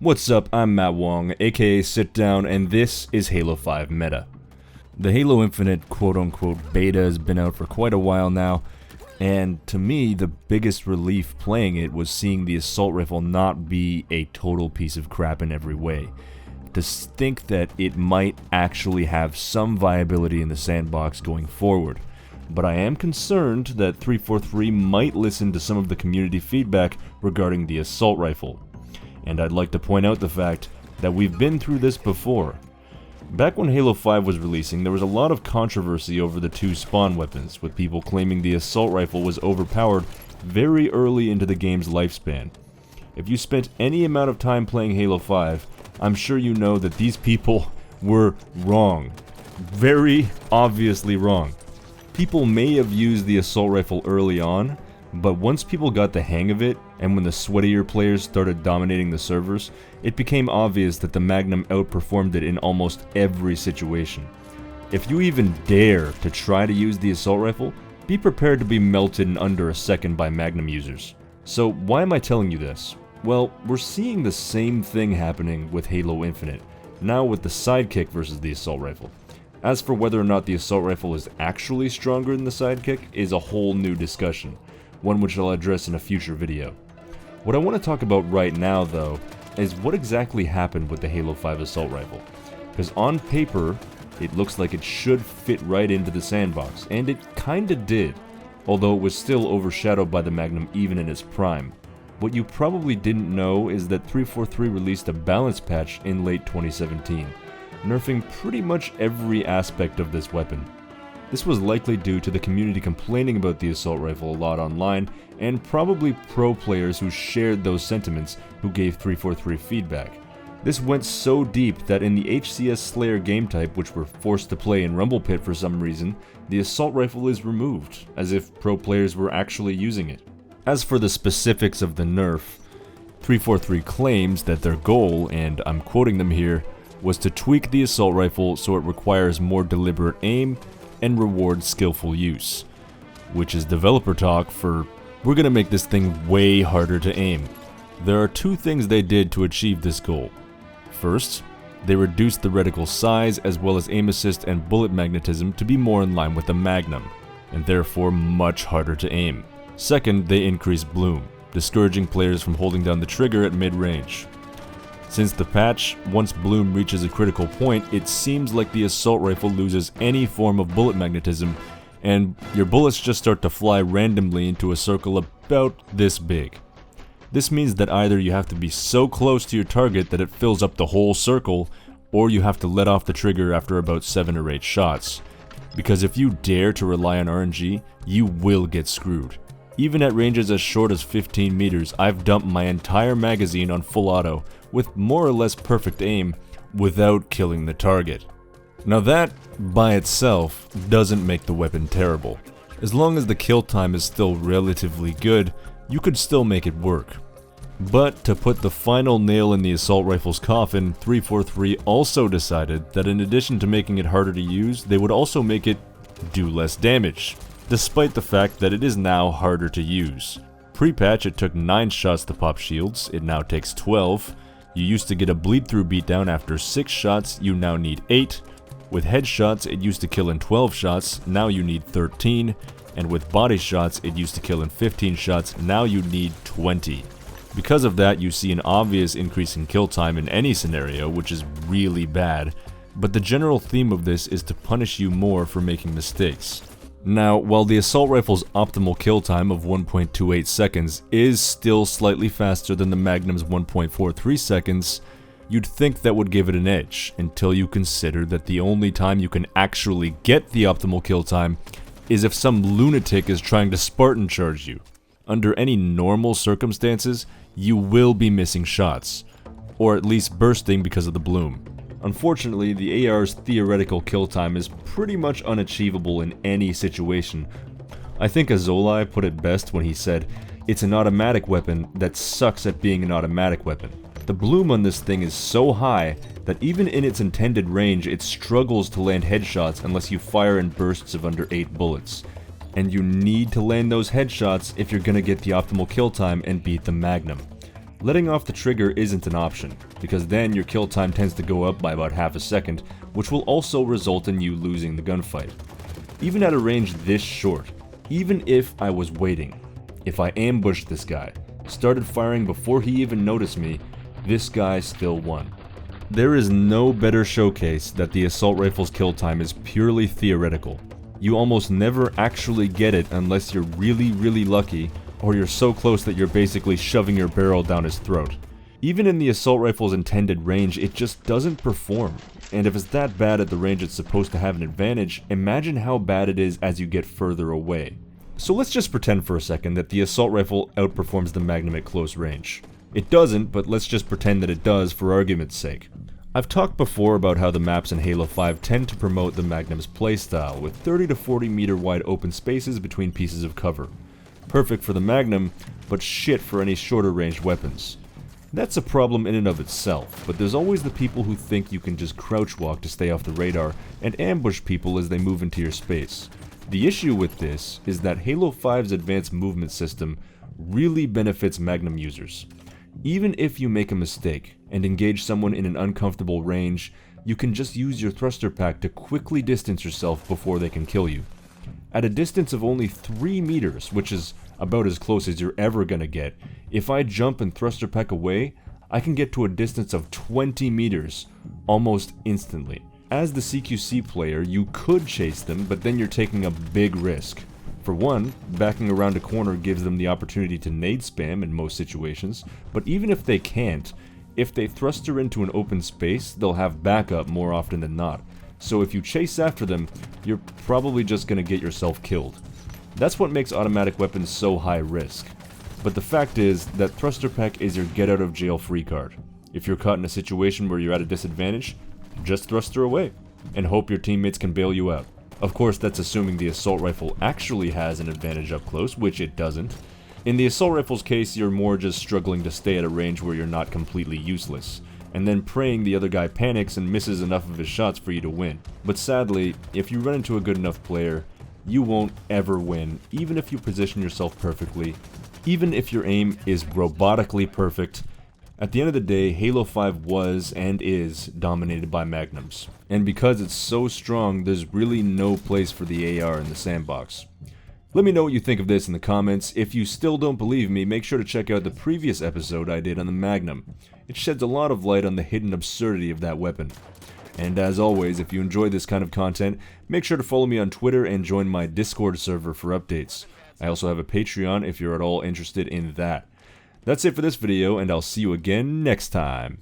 What's up, I'm Matt Wong, aka Sit Down, and this is Halo 5 Meta. The Halo Infinite quote-unquote beta has been out for quite a while now, and to me, the biggest relief playing it was seeing the assault rifle not be a total piece of crap in every way. To think that it might actually have some viability in the sandbox going forward. But I am concerned that 343 might listen to some of the community feedback regarding the assault rifle. And I'd like to point out the fact that we've been through this before. Back when Halo 5 was releasing, there was a lot of controversy over the two spawn weapons, with people claiming the assault rifle was overpowered very early into the game's lifespan. If you spent any amount of time playing Halo 5, I'm sure you know that these people were wrong. Very obviously wrong. People may have used the assault rifle early on, but once people got the hang of it, and when the sweatier players started dominating the servers, it became obvious that the Magnum outperformed it in almost every situation. If you even dare to try to use the assault rifle, be prepared to be melted in under a second by Magnum users. So why am I telling you this? Well, we're seeing the same thing happening with Halo Infinite, now with the sidekick versus the assault rifle. As for whether or not the assault rifle is actually stronger than the sidekick is a whole new discussion, one which I'll address in a future video. What I want to talk about right now, though, is what exactly happened with the Halo 5 assault rifle. Because on paper, it looks like it should fit right into the sandbox, and it kinda did, although it was still overshadowed by the Magnum even in its prime. What you probably didn't know is that 343 released a balance patch in late 2017, nerfing pretty much every aspect of this weapon. This was likely due to the community complaining about the assault rifle a lot online, and probably pro players who shared those sentiments who gave 343 feedback. This went so deep that in the HCS Slayer game type, which we're forced to play in Rumble Pit for some reason, the assault rifle is removed, as if pro players were actually using it. As for the specifics of the nerf, 343 claims that their goal, and I'm quoting them here, was to tweak the assault rifle so it requires more deliberate aim and reward skillful use, which is developer talk for, we're gonna make this thing way harder to aim. There are two things they did to achieve this goal. First, they reduced the reticle size as well as aim assist and bullet magnetism to be more in line with the Magnum, and therefore much harder to aim. Second, they increased bloom, discouraging players from holding down the trigger at mid-range. Since the patch, once bloom reaches a critical point, it seems like the assault rifle loses any form of bullet magnetism, and your bullets just start to fly randomly into a circle about this big. This means that either you have to be so close to your target that it fills up the whole circle, or you have to let off the trigger after about 7 or 8 shots. Because if you dare to rely on RNG, you will get screwed. Even at ranges as short as 15 meters, I've dumped my entire magazine on full auto, with more or less perfect aim, without killing the target. Now that, by itself, doesn't make the weapon terrible. As long as the kill time is still relatively good, you could still make it work. But to put the final nail in the assault rifle's coffin, 343 also decided that in addition to making it harder to use, they would also make it do less damage, despite the fact that it is now harder to use. Pre-patch it took 9 shots to pop shields, it now takes 12. You used to get a bleed-through beatdown after 6 shots, you now need 8. With headshots, it used to kill in 12 shots, now you need 13. And with body shots, it used to kill in 15 shots, now you need 20. Because of that, you see an obvious increase in kill time in any scenario, which is really bad. But the general theme of this is to punish you more for making mistakes. Now, while the assault rifle's optimal kill time of 1.28 seconds is still slightly faster than the Magnum's 1.43 seconds, you'd think that would give it an edge, until you consider that the only time you can actually get the optimal kill time is if some lunatic is trying to Spartan charge you. Under any normal circumstances, you will be missing shots, or at least bursting because of the bloom. Unfortunately, the AR's theoretical kill time is pretty much unachievable in any situation. I think Azolai put it best when he said, "It's an automatic weapon that sucks at being an automatic weapon." The bloom on this thing is so high that even in its intended range, it struggles to land headshots unless you fire in bursts of under 8 bullets. And you need to land those headshots if you're gonna get the optimal kill time and beat the Magnum. Letting off the trigger isn't an option, because then your kill time tends to go up by about half a second, which will also result in you losing the gunfight. Even at a range this short, even if I was waiting, if I ambushed this guy, started firing before he even noticed me, this guy still won. There is no better showcase that the assault rifle's kill time is purely theoretical. You almost never actually get it unless you're really lucky, or you're so close that you're basically shoving your barrel down his throat. Even in the assault rifle's intended range, it just doesn't perform. And if it's that bad at the range it's supposed to have an advantage, imagine how bad it is as you get further away. So let's just pretend for a second that the assault rifle outperforms the Magnum at close range. It doesn't, but let's just pretend that it does for argument's sake. I've talked before about how the maps in Halo 5 tend to promote the Magnum's playstyle, with 30 to 40 meter wide open spaces between pieces of cover. Perfect for the Magnum, but shit for any shorter range weapons. That's a problem in and of itself, but there's always the people who think you can just crouch walk to stay off the radar and ambush people as they move into your space. The issue with this is that Halo 5's advanced movement system really benefits Magnum users. Even if you make a mistake and engage someone in an uncomfortable range, you can just use your thruster pack to quickly distance yourself before they can kill you. At a distance of only 3 meters, which is about as close as you're ever gonna get, if I jump and thruster pack away, I can get to a distance of 20 meters almost instantly. As the CQC player, you could chase them, but then you're taking a big risk. For one, backing around a corner gives them the opportunity to nade spam in most situations, but even if they can't, if they thruster into an open space, they'll have backup more often than not. So if you chase after them, you're probably just gonna get yourself killed. That's what makes automatic weapons so high risk. But the fact is that thruster pack is your get out of jail free card. If you're caught in a situation where you're at a disadvantage, just thruster away, and hope your teammates can bail you out. Of course, that's assuming the assault rifle actually has an advantage up close, which it doesn't. In the assault rifle's case, you're more just struggling to stay at a range where you're not completely useless, and then praying the other guy panics and misses enough of his shots for you to win. But sadly, if you run into a good enough player, you won't ever win, even if you position yourself perfectly, even if your aim is robotically perfect. At the end of the day, Halo 5 was and is dominated by Magnums. And because it's so strong, there's really no place for the AR in the sandbox. Let me know what you think of this in the comments. If you still don't believe me, make sure to check out the previous episode I did on the Magnum. It sheds a lot of light on the hidden absurdity of that weapon. And as always, if you enjoy this kind of content, make sure to follow me on Twitter and join my Discord server for updates. I also have a Patreon if you're at all interested in that. That's it for this video, and I'll see you again next time.